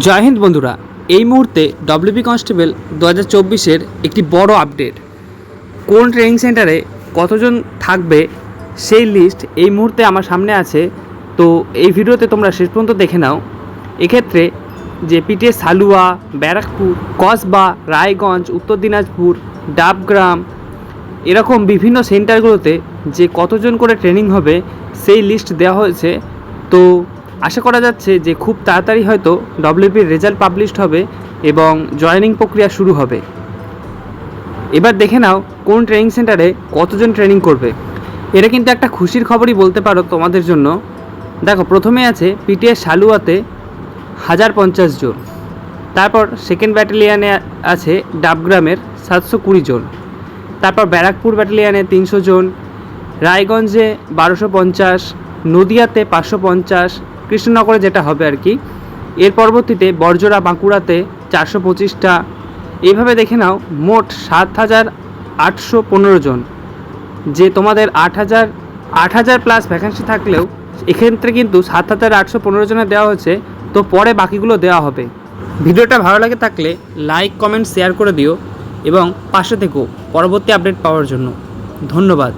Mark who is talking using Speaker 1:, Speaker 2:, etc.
Speaker 1: জয় হিন্দ বন্ধুরা, এই মুহূর্তে ডব্লিউবি কনস্টেবল 2024-এর একটি বড় আপডেট। কোন ট্রেনিং সেন্টারে কতজন থাকবে সেই লিস্ট এই মুহূর্তে আমার সামনে আছে। তো এই ভিডিওতে তোমরা শেষ পর্যন্ত দেখে নাও। এক্ষেত্রে যে পিটিএস সালুয়া, ব্যারাকপুর, কসবা, রায়গঞ্জ, উত্তর দিনাজপুর, ডাবগ্রাম এরকম বিভিন্ন সেন্টারগুলোতে যে কতজন করে ট্রেনিং হবে সেই লিস্ট দেওয়া হয়েছে। তো আশা করা যাচ্ছে যে খুব তাড়াতাড়ি হয়তো ডব্লিউবির রেজাল্ট পাবলিশড হবে এবং জয়েনিং প্রক্রিয়া শুরু হবে। এবার দেখে নাও কোন ট্রেনিং সেন্টারে কতজন ট্রেনিং করবে। এটা কিন্তু একটা খুশির খবরই বলতে পারো তোমাদের জন্য। দেখো, প্রথমে আছে পিটিএস সালুয়াতে 1050 জন, তারপর সেকেন্ড ব্যাটালিয়ানে আছে ডাবগ্রামের 720 জন, তারপর ব্যারাকপুর ব্যাটালিয়ানে 300 জন, রায়গঞ্জে 1250, নদিয়াতে 550, কৃষ্ণনগরে যেটা হবে আর কি। এর পরবর্তীতে বরজোড়া বাঁকুড়াতে 425টা। এইভাবে দেখে নাও মোট 7815 জন। যে তোমাদের 8000 প্লাস ভ্যাকেন্সি থাকলেও এক্ষেত্রে কিন্তু 7815 জনের দেওয়া হচ্ছে। তো পরে বাকিগুলো দেওয়া হবে। ভিডিওটা ভালো লাগে থাকলে লাইক, কমেন্ট, শেয়ার করে দিও এবং পাশে থেকো পরবর্তী আপডেট পাওয়ার জন্য। ধন্যবাদ।